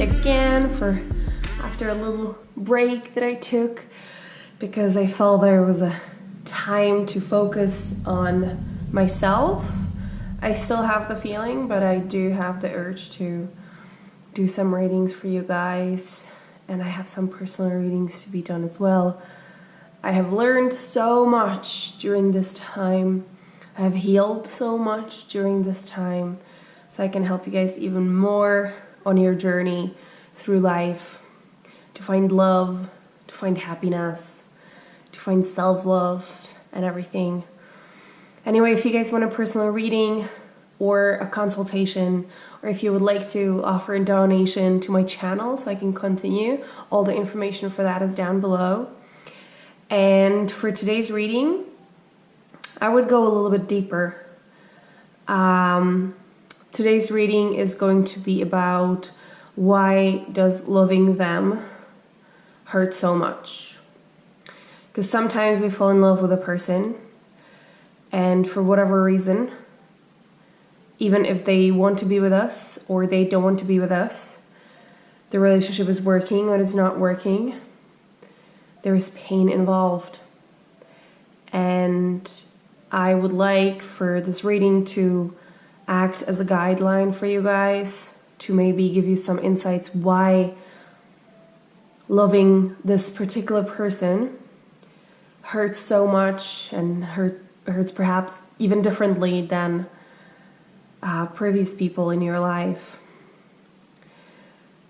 again after a little break that I took because I felt there was a time to focus on myself. I still have the feeling, but I do have the urge to do some readings for you guys, and I have some personal readings to be done as well. I have learned so much during this time. I have healed so much during this time, so I can help you guys even more on your journey through life, to find love, to find happiness, to find self-love and everything. Anyway, if you guys want a personal reading or a consultation, or if you would like to offer a donation to my channel so I can continue, all the information for that is down below. And for today's reading, I would go a little bit deeper. Today's reading is going to be about why does loving them hurt so much? Because sometimes we fall in love with a person, and for whatever reason, even if they want to be with us or they don't want to be with us, the relationship is working or it's not working, there is pain involved. And I would like for this reading to act as a guideline for you guys, to maybe give you some insights why loving this particular person hurts so much and hurts perhaps even differently than previous people in your life.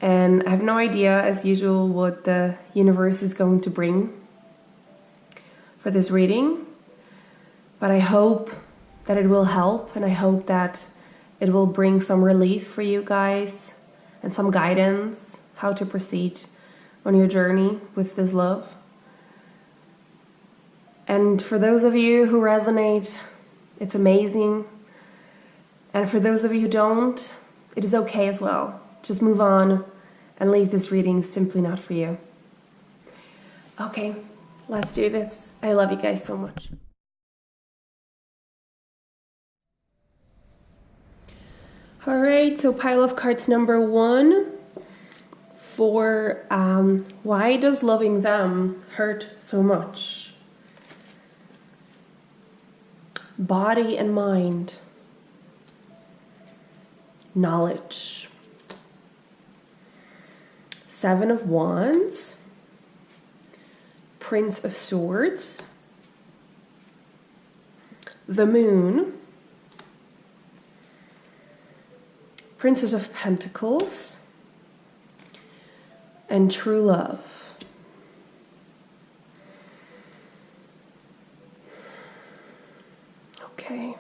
And I have no idea, as usual, what the universe is going to bring for this reading, but I hope that it will help, and I hope that it will bring some relief for you guys and some guidance how to proceed on your journey with this love. And for those of you who resonate, it's amazing. And for those of you who don't, it is okay as well. Just move on and leave this reading simply not for you. Okay, let's do this. I love you guys so much. All right, so pile of cards number 1 for why does loving them hurt so much? Body and mind. Knowledge. 7 of Wands. Prince of Swords. The Moon. Princess of Pentacles, and True Love. Okay.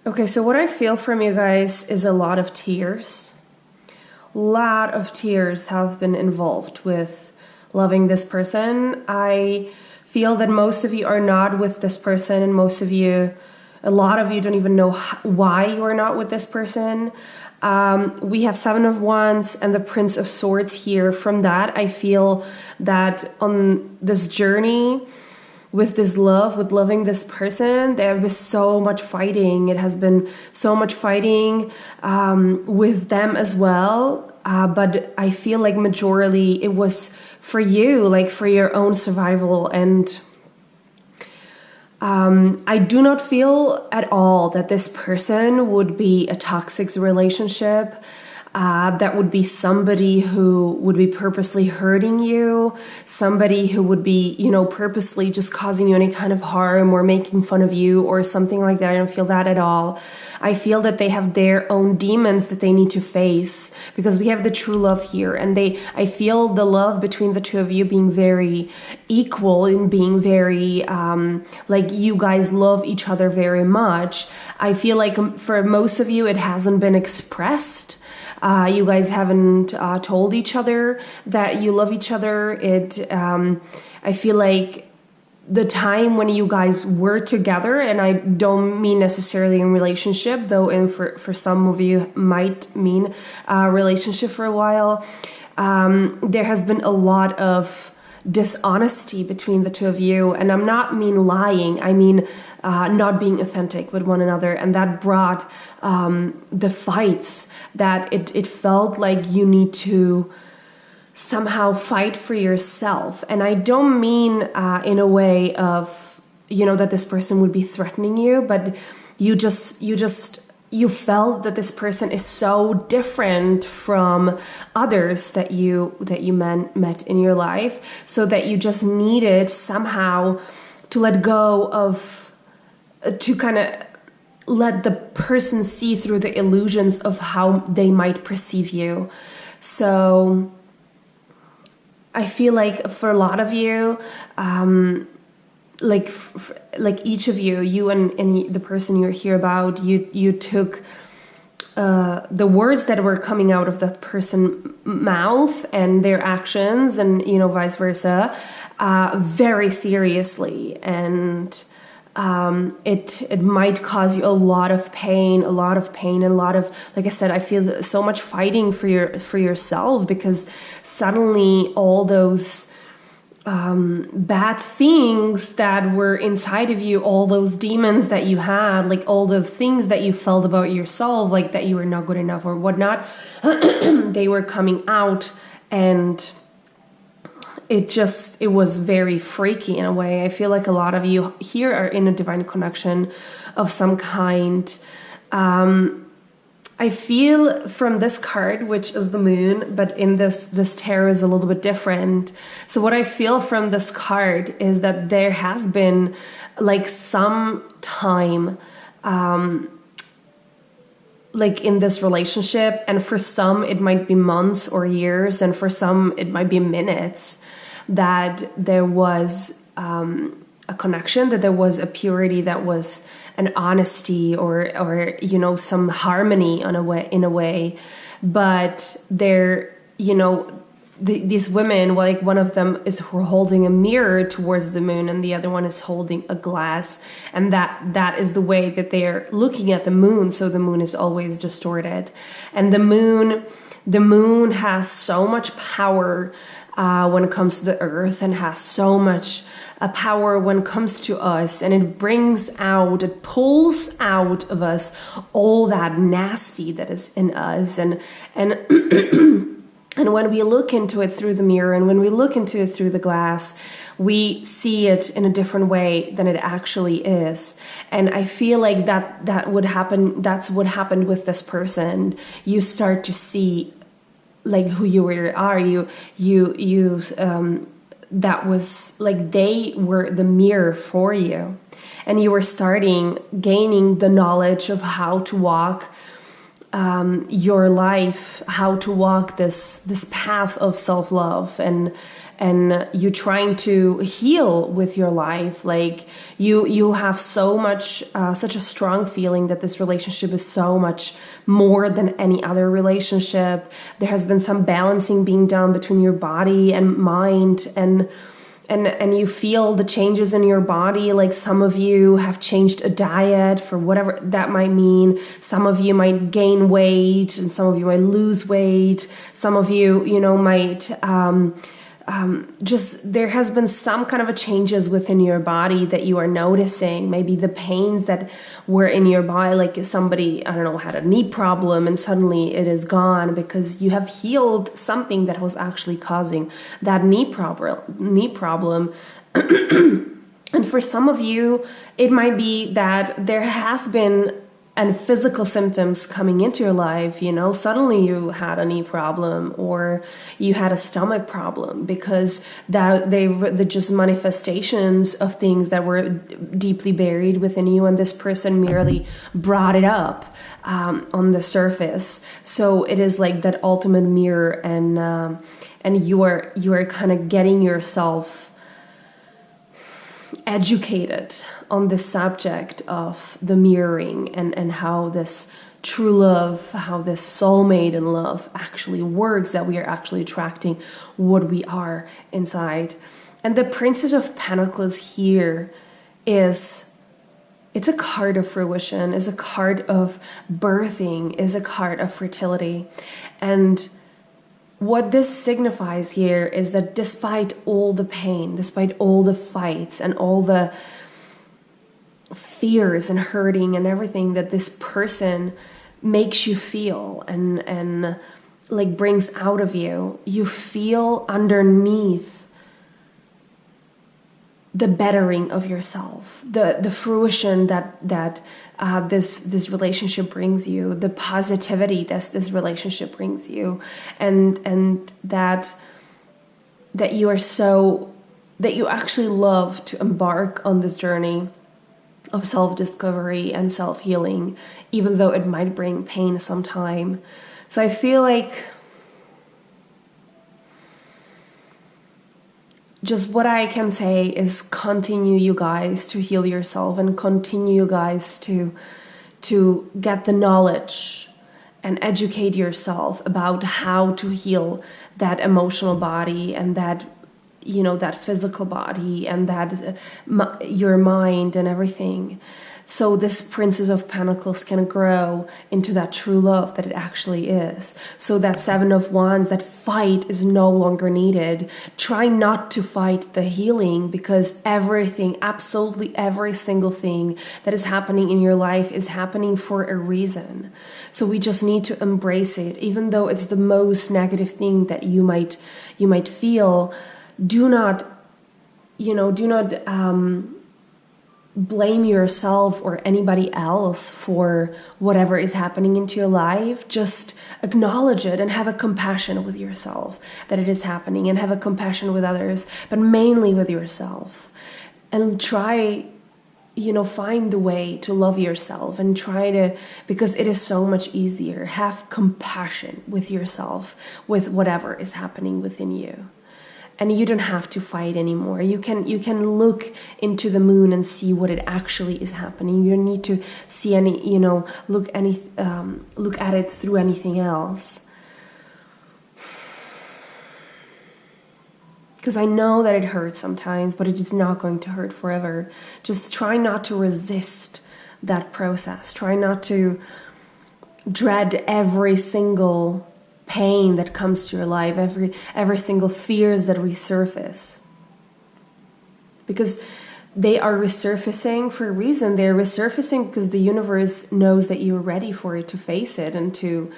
Okay, so what I feel from you guys is a lot of tears. A lot of tears have been involved with loving this person. I feel that most of you are not with this person, and a lot of you don't even know why you are not with this person. We have 7 of Wands and the Prince of Swords here. From that, I feel that on this journey with this love, with loving this person, there was so much fighting. It has been so much fighting with them as well. But I feel like majorly it was for you, like for your own survival. And I do not feel at all that this person would be a toxic relationship. That would be somebody who would be purposely hurting you, somebody who would be, purposely just causing you any kind of harm or making fun of you or something like that. I don't feel that at all. I feel that they have their own demons that they need to face, because we have the true love here, and I feel the love between the two of you being very equal and being very, like you guys love each other very much. I feel like for most of you, it hasn't been expressed. You guys haven't told each other that you love each other. I feel like the time when you guys were together, and I don't mean necessarily in relationship, though for some of you might mean relationship for a while, there has been a lot of dishonesty between the two of you. And I'm not mean lying, I mean not being authentic with one another. And that brought the fights, that it felt like you need to somehow fight for yourself. And I don't mean in a way of, that this person would be threatening you, but you felt that this person is so different from others that you met in your life, so that you just needed somehow to let go of, to kind of let the person see through the illusions of how they might perceive you. So I feel like for a lot of you, like each of you, you and the person you're here about, you took the words that were coming out of that person's mouth and their actions, and vice versa, very seriously. And it might cause you a lot of pain, and a lot of, like I said, I feel so much fighting for yourself, because suddenly all those bad things that were inside of you, all those demons that you had, like all the things that you felt about yourself, like that you were not good enough or whatnot, they were coming out, and it was very freaky in a way. I feel like a lot of you here are in a divine connection of some kind. I feel from this card, which is the moon, but in this tarot is a little bit different. So what I feel from this card is that there has been like some time like in this relationship, and for some it might be months or years, and for some it might be minutes, that there was a connection, that there was a purity, that was an honesty, or some harmony in a way. But they're, these women, like one of them is holding a mirror towards the moon, and the other one is holding a glass, and that is the way that they are looking at the moon. So the moon is always distorted, and the moon has so much power when it comes to the earth, and has so much power when it comes to us, and it pulls out of us all that nasty that is in us, and and when we look into it through the mirror, and when we look into it through the glass, we see it in a different way than it actually is. And I feel like that would happen. That's what happened with this person. You start to see like who you really are. That was like they were the mirror for you, and you were gaining the knowledge of how to walk your life, how to walk this path of self-love, and you trying to heal with your life. Like you have so much such a strong feeling that this relationship is so much more than any other relationship. There has been some balancing being done between your body and mind, and you feel the changes in your body. Like some of you have changed a diet for whatever that might mean. Some of you might gain weight, and some of you might lose weight. Some of you, might just, there has been some kind of a changes within your body that you are noticing. Maybe the pains that were in your body, like somebody, I don't know, had a knee problem and suddenly it is gone because you have healed something that was actually causing that knee problem. And for some of you, it might be that there has been physical symptoms coming into your life. Suddenly you had a knee problem, or you had a stomach problem, because they're just manifestations of things that were deeply buried within you, and this person merely brought it up on the surface. So it is like that ultimate mirror, and you are kind of getting yourself educated on the subject of the mirroring, and how this true love, how this soulmate in love actually works, that we are actually attracting what we are inside. And the Princess of Pentacles here it's a card of fruition, is a card of birthing, is a card of fertility. And what this signifies here is that despite all the pain, despite all the fights and all the fears and hurting and everything that this person makes you feel and like brings out of you, you feel underneath the bettering of yourself, the fruition that this relationship brings you, the positivity that this relationship brings you, and that you are so, that you actually love to embark on this journey of self-discovery and self-healing, even though it might bring pain sometime. So I feel like just what I can say is continue, you guys, to heal yourself, and continue, you guys, to get the knowledge and educate yourself about how to heal that emotional body and that, you know, that physical body and that your mind and everything. So this Princess of Pentacles can grow into that true love that it actually is. So that Seven of Wands, that fight is no longer needed. Try not to fight the healing, because everything, absolutely every single thing that is happening in your life is happening for a reason. So we just need to embrace it, even though it's the most negative thing that you might feel. Do not blame yourself or anybody else for whatever is happening into your life. Just acknowledge it and have a compassion with yourself that it is happening, and have a compassion with others, but mainly with yourself. And try, find the way to love yourself, and try to, because it is so much easier. Have compassion with yourself, with whatever is happening within you. And you don't have to fight anymore. You can look into the moon and see what it actually is happening. You don't need to see any, look at it through anything else. Because I know that it hurts sometimes, but it is not going to hurt forever. Just try not to resist that process. Try not to dread every single pain that comes to your life, every single fears that resurface, because they are resurfacing for a reason. They're resurfacing because the universe knows that you're ready for it, to face it and to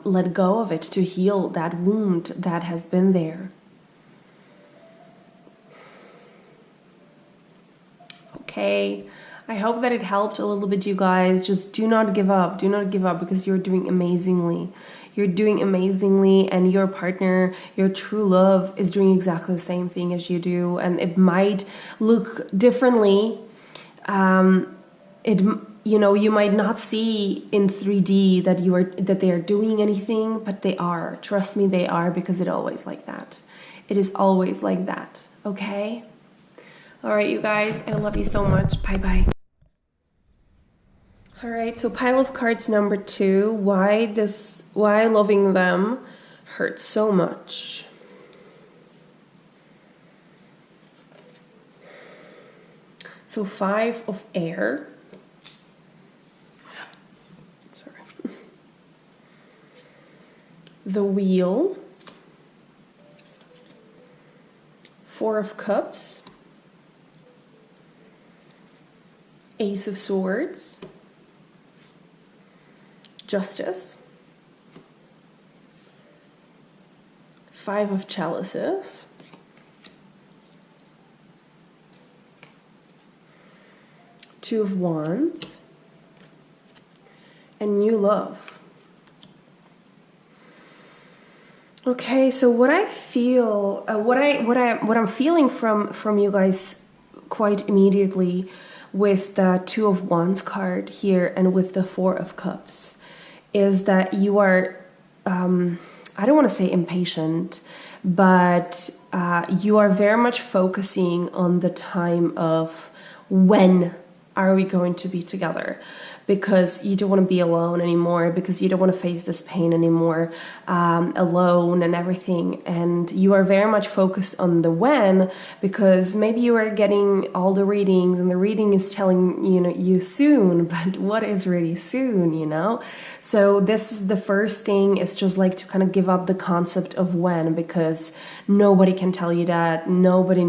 let go of it, to heal that wound that has been there. Okay, I hope that it helped a little bit, you guys. Just do not give up. Do not give up, because you're doing amazingly. You're doing amazingly, and your partner, your true love, is doing exactly the same thing as you do. And it might look differently. You might not see in 3D that they are doing anything, but they are. Trust me, they are, because it's always like that. It is always like that. Okay? All right, you guys. I love you so much. Bye-bye. All right, so pile of cards number 2. Why loving them hurts so much. So 5 of air. Sorry. The Wheel. 4 of Cups. Ace of Swords. Justice. 5 of Chalices. Two of Wands. And New Love. Okay, so what I feel, what I'm feeling from you guys quite immediately with the Two of Wands card here and with the 4 of Cups is that you are, I don't want to say impatient, but you are very much focusing on the time of when are we going to be together. because you don't want to be alone anymore, because you don't want to face this pain anymore alone and everything. And you are very much focused on the when, because maybe you are getting all the readings and the reading is telling you soon, but what is really soon, So this is the first thing, is just like to kind of give up the concept of when, because nobody can tell you that. Nobody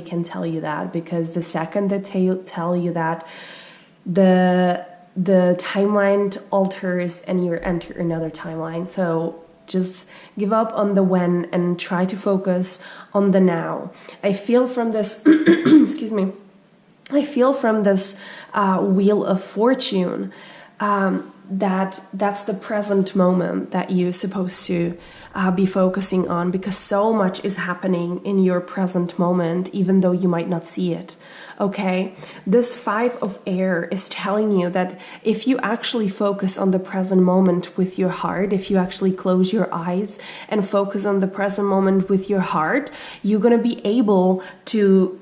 can tell you that, because the second that they tell you that, the timeline alters and you enter another timeline. So just give up on the when and try to focus on the now. I feel from this excuse me, I feel from this Wheel of Fortune that's the present moment that you're supposed to be focusing on, because so much is happening in your present moment, even though you might not see it. Okay, this 5 of air is telling you that if you actually focus on the present moment with your heart, if you actually close your eyes and focus on the present moment with your heart, you're going to be able to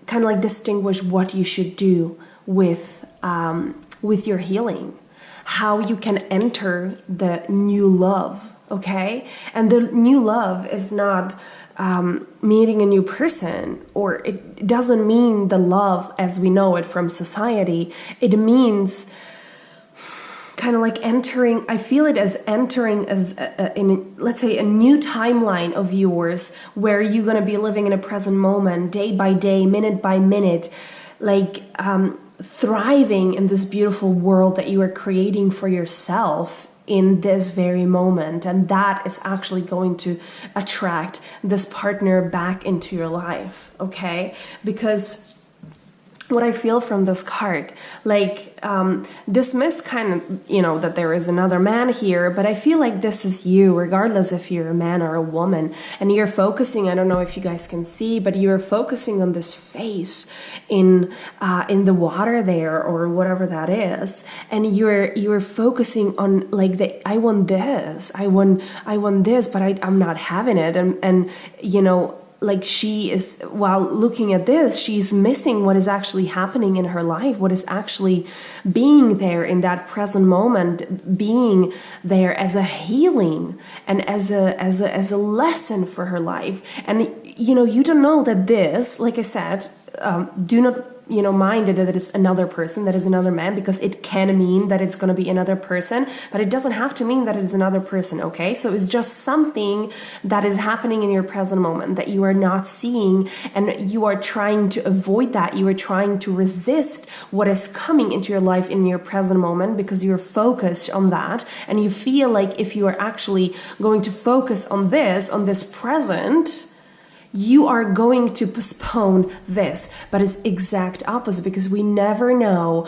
kind of like distinguish what you should do with your healing, how you can enter the new love. Okay, and the new love is not meeting a new person, or it doesn't mean the love as we know it from society. It means kind of like entering, I feel it as entering as in, let's say, a new timeline of yours, where you're going to be living in a present moment, day by day, minute by minute, like thriving in this beautiful world that you are creating for yourself in this very moment. And that is actually going to attract this partner back into your life. Okay, because what I feel from this card, like dismiss kind of, that there is another man here, but I feel like this is you, regardless if you're a man or a woman, and you're focusing, I don't know if you guys can see, but you're focusing on this face in the water there, or whatever that is, and you're focusing on like I want this, I want this, but I'm not having it, and like she is, while looking at this, she's missing what is actually happening in her life, what is actually being there in that present moment, being there as a healing and as a lesson for her life. And you don't know that this, like I said, do not mind that it is another person, that is another man, because it can mean that it's going to be another person, but it doesn't have to mean that it is another person. Okay, so it's just something that is happening in your present moment that you are not seeing, and you are trying to avoid that. You are trying to resist what is coming into your life in your present moment, because you're focused on that, and you feel like if you are actually going to focus on this present, you are going to postpone this. But it's exact opposite, because we never know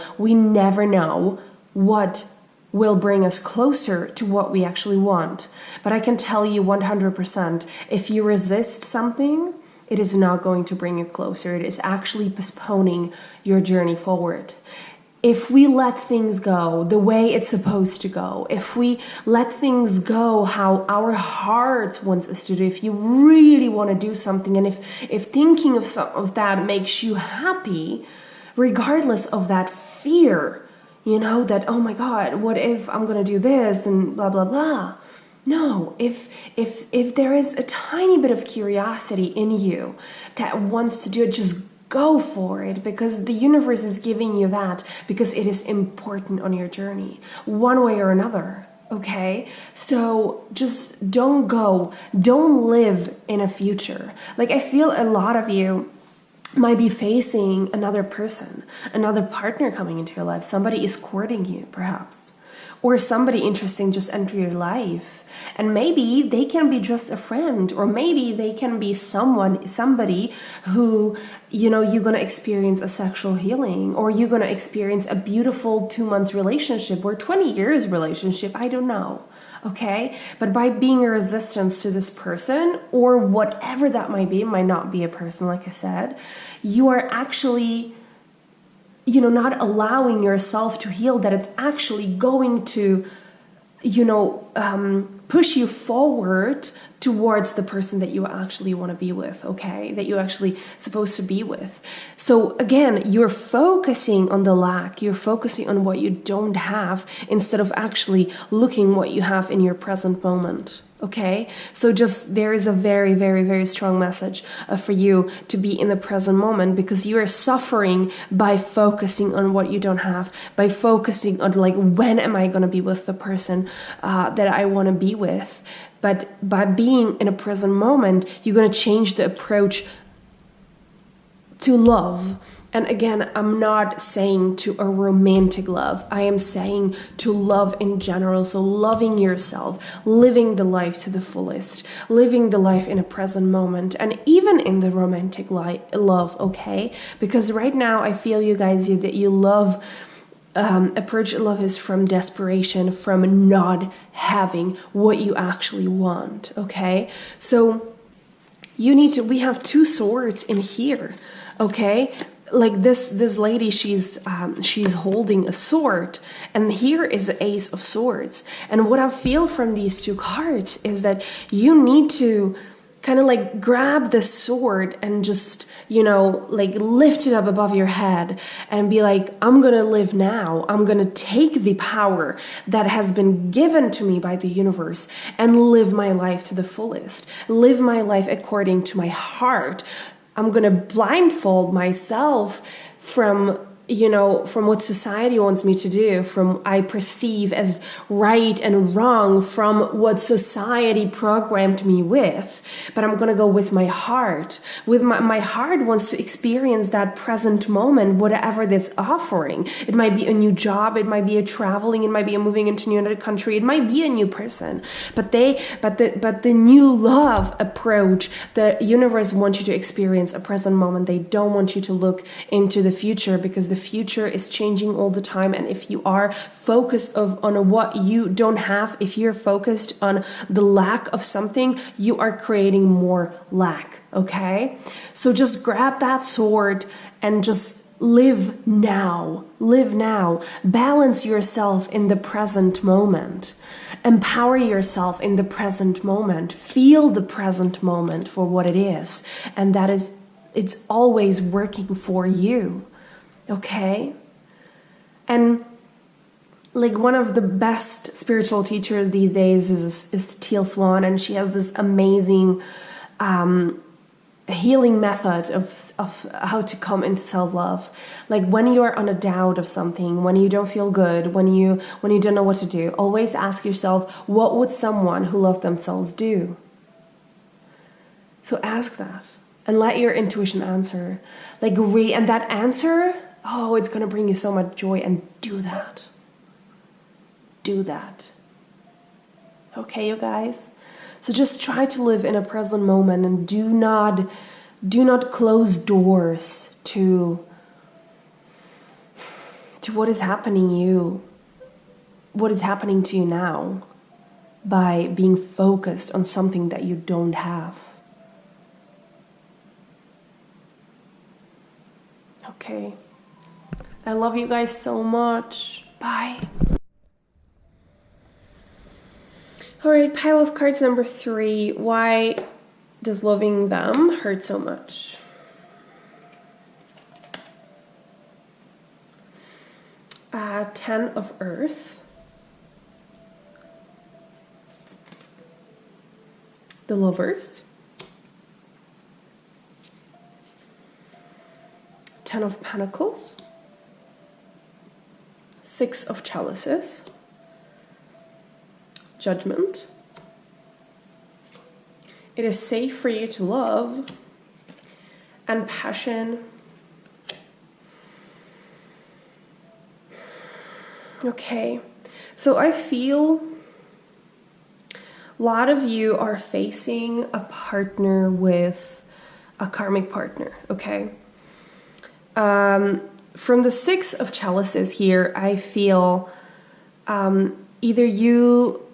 what will bring us closer to what we actually want. But I can tell you 100%, if you resist something, it is not going to bring you closer. It is actually postponing your journey forward. If we let things go the way it's supposed to go, if we let things go how our heart wants us to do, if you really want to do something, and if thinking of that makes you happy, regardless of that fear, that, oh my God, what if I'm going to do this and blah, blah, blah. No, if there is a tiny bit of curiosity in you that wants to do it, just go for it, because the universe is giving you that, because it is important on your journey, one way or another. Okay, so just don't live in a future. Like, I feel a lot of you might be facing another person, another partner coming into your life. Somebody is courting you, perhaps. Or somebody interesting just enter your life, and maybe they can be just a friend, or maybe they can be somebody who, you're going to experience a sexual healing, or you're going to experience a beautiful 2 months relationship or 20 years relationship. I don't know. Okay. But by being a resistance to this person, or whatever that might be, it might not be a person, like I said, you are actually not allowing yourself to heal, that it's actually going to, push you forward towards the person that you actually want to be with, okay? That you're actually supposed to be with. So again, you're focusing on the lack, you're focusing on what you don't have instead of actually looking what you have in your present moment. Okay, so just there is a very, very, very strong message for you to be in the present moment, because you are suffering by focusing on what you don't have, by focusing on like, when am I going to be with the person that I want to be with? But by being in a present moment, you're going to change the approach to love. And again, I'm not saying to a romantic love. I am saying to love in general. So loving yourself, living the life to the fullest, living the life in a present moment, and even in the romantic love, okay? Because right now I feel you guys that you love, approach love is from desperation, from not having what you actually want, okay? So we have two swords in here, okay? Like this lady, she's holding a sword, and here is the Ace of Swords. And what I feel from these two cards is that you need to kind of like grab the sword and just, like lift it up above your head and be like, I'm gonna live now. I'm gonna take the power that has been given to me by the universe and live my life to the fullest. Live my life according to my heart. I'm going to blindfold myself from what society wants me to do, from I perceive as right and wrong, from what society programmed me with. But I'm going to go with my heart. With my heart wants to experience that present moment, whatever that's offering. It might be a new job, it might be a traveling, it might be a moving into another country, it might be a new person. But the new love approach, the universe wants you to experience a present moment. They don't want you to look into the future, because the future is changing all the time. And if you are focused on what you don't have, if you're focused on the lack of something, you are creating more lack, okay? So just grab that sword and just live now. Live now. Balance yourself in the present moment. Empower yourself in the present moment. Feel the present moment for what it is. And that is, it's always working for you. Okay? And like one of the best spiritual teachers these days is Teal Swan, and she has this amazing healing method of how to come into self-love. Like when you are on a doubt of something, when you don't feel good, when you don't know what to do, always ask yourself, what would someone who loved themselves do? So ask that and let your intuition answer. And that answer, it's going to bring you so much joy, and do that. Do that. Okay, you guys? So just try to live in a present moment, and do not close doors to what is happening to you now by being focused on something that you don't have. Okay. I love you guys so much. Bye. Alright, pile of cards number 3. Why does loving them hurt so much? Ten of Earth. The Lovers. Ten of Pentacles. Six of Chalices. Judgment. It is safe for you to love. And Passion. Okay, so I feel a lot of you are facing a partner with a karmic partner, okay? From the Six of Chalices here, I feel either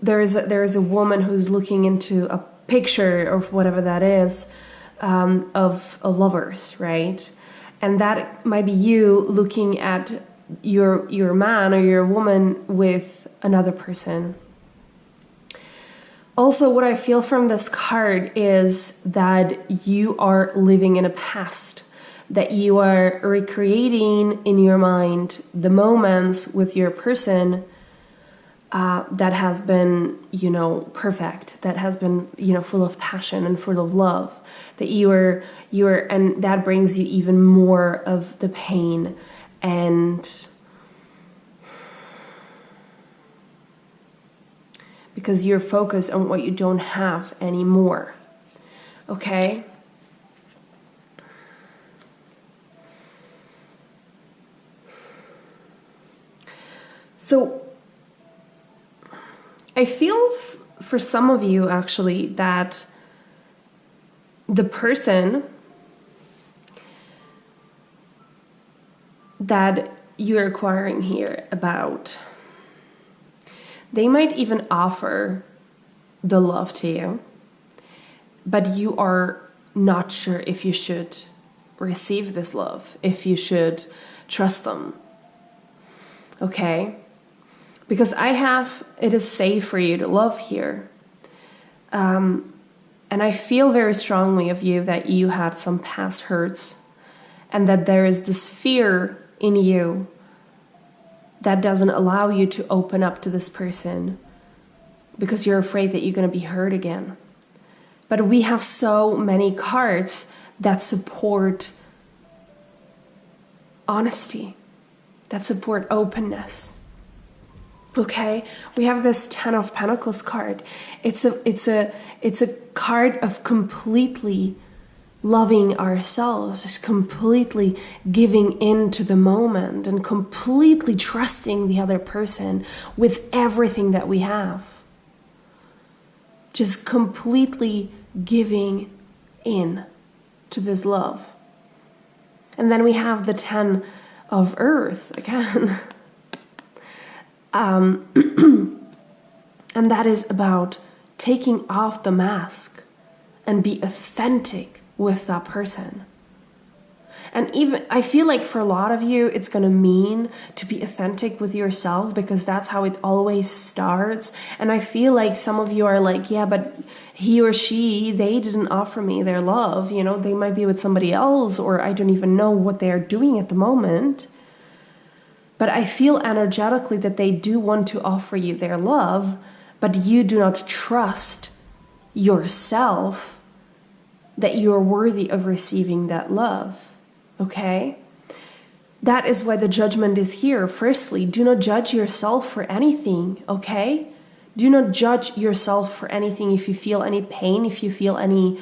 there is a woman who's looking into a picture or whatever that is of a lovers, right? And that might be you looking at your man or your woman with another person. Also, what I feel from this card is that you are living in a past, that you are recreating in your mind the moments with your person that has been, perfect, that has been, full of passion and full of love, that you are, and that brings you even more of the pain and because you're focused on what you don't have anymore. Okay? So I feel for some of you actually that the person that you're acquiring here about, they might even offer the love to you, but you are not sure if you should receive this love, if you should trust them. Okay? Because it is safe for you to love here. And I feel very strongly of you that you had some past hurts and that there is this fear in you that doesn't allow you to open up to this person because you're afraid that you're going to be hurt again. But we have so many cards that support honesty, that support openness. Okay, we have this 10 of Pentacles card. It's a card of completely loving ourselves, just completely giving in to the moment and completely trusting the other person with everything that we have. Just completely giving in to this love. And then we have the 10 of Earth again. And that is about taking off the mask and be authentic with that person. And even I feel like for a lot of you, it's going to mean to be authentic with yourself because that's how it always starts. And I feel like some of you are like, yeah, but he or she, they didn't offer me their love. They might be with somebody else, or I don't even know what they are doing at the moment. But I feel energetically that they do want to offer you their love, but you do not trust yourself that you're worthy of receiving that love. Okay? That is why the judgment is here. Firstly, do not judge yourself for anything, okay? Do not judge yourself for anything. If you feel any pain, if you feel any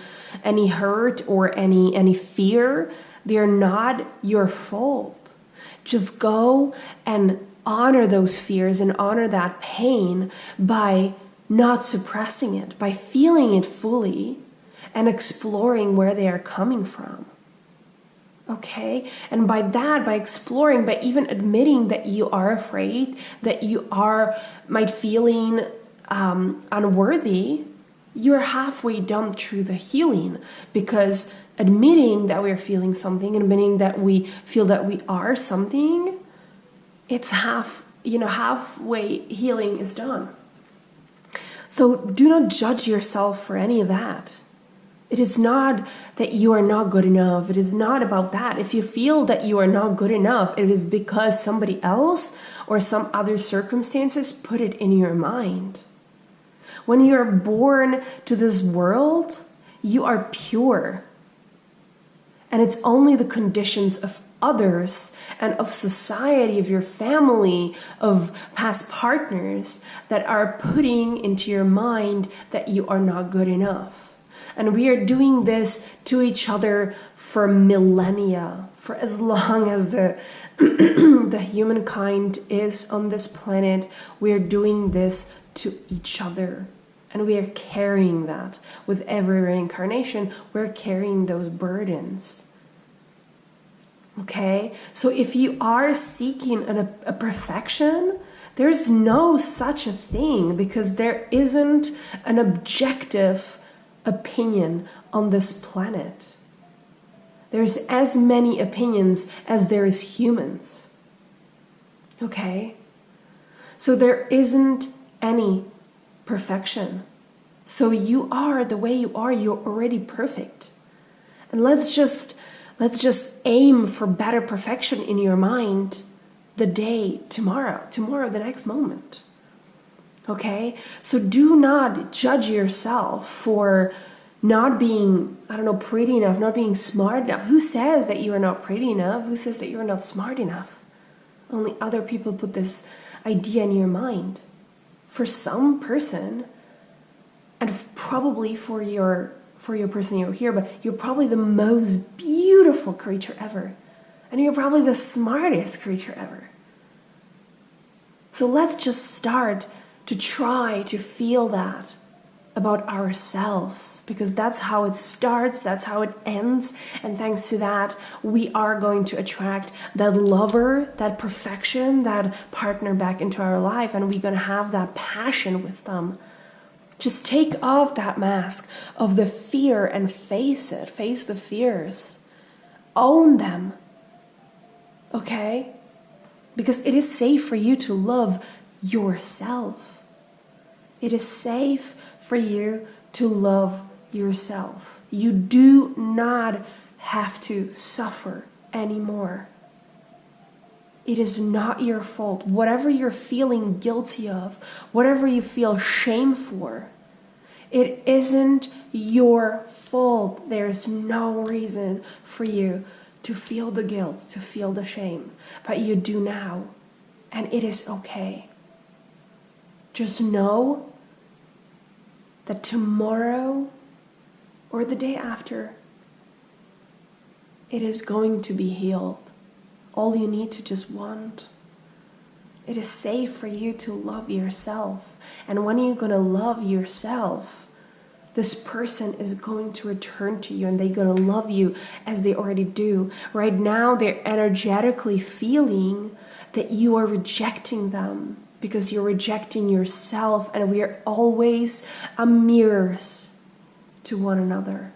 hurt or any fear, they're not your fault. Just go and honor those fears and honor that pain by not suppressing it, by feeling it fully and exploring where they are coming from. Okay? And by exploring, by even admitting that you are afraid, that you might feeling unworthy, you're halfway done through the healing, because admitting that we're feeling something and admitting that we feel that we are something, it's halfway healing is done. So do not judge yourself for any of that. It is not that you are not good enough. It is not about that. If you feel that you are not good enough, it is because somebody else or some other circumstances put it in your mind. When you are born to this world, you are pure. And it's only the conditions of others and of society, of your family, of past partners that are putting into your mind that you are not good enough. And we are doing this to each other for millennia, for as long as the humankind is on this planet. We are doing this to each other. And we are carrying that with every reincarnation. We're carrying those burdens. Okay? So if you are seeking a perfection, there's no such a thing, because there isn't an objective opinion on this planet. There's as many opinions as there is humans. Okay? So there isn't any perfection. So you are the way you are, you're already perfect. And let's just aim for better perfection in your mind the day tomorrow, the next moment. Okay? So do not judge yourself for not being, pretty enough, not being smart enough. Who says that you are not pretty enough? Who says that you are not smart enough? Only other people put this idea in your mind. For some person, and probably for your person you're here, but you're probably the most beautiful creature ever. And you're probably the smartest creature ever. So let's just start to try to feel that about ourselves, because that's how it starts, that's how it ends, and thanks to that we are going to attract that lover, that perfection, that partner back into our life, and we're going to have that passion with them. Just take off that mask of the fear and face it. Face the fears. Own them. Okay? Because it is safe for you to love yourself. It is safe for you to love yourself. You do not have to suffer anymore. It is not your fault. Whatever you're feeling guilty of, whatever you feel shame for, it isn't your fault. There's no reason for you to feel the guilt, to feel the shame. But you do now, and it is okay. Just know that tomorrow or the day after, it is going to be healed. All you need to just want. It is safe for you to love yourself. And when you're going to love yourself, this person is going to return to you, and they're going to love you as they already do. Right now, they're energetically feeling that you are rejecting them because you're rejecting yourself, and we are always mirrors to one another.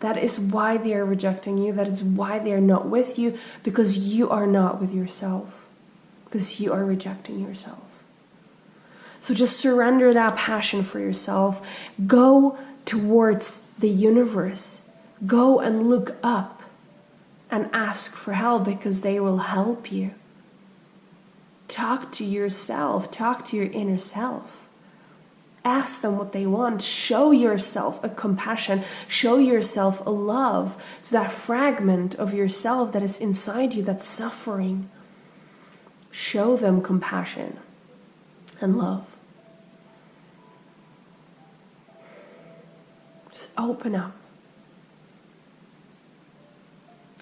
That is why they are rejecting you. That is why they are not with you, because you are not with yourself, because you are rejecting yourself. So just surrender that passion for yourself. Go towards the universe. Go and look up and ask for help, because they will help you. Talk to yourself. Talk to your inner self. Ask them what they want. Show yourself a compassion. Show yourself a love to that fragment of yourself that is inside you that's suffering. Show them compassion and love. Just open up.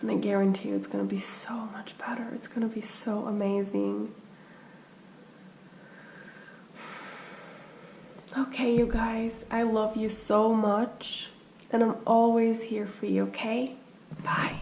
And I guarantee you it's going to be so much better. It's going to be so amazing. Okay, you guys, I love you so much, and I'm always here for you, okay? Bye.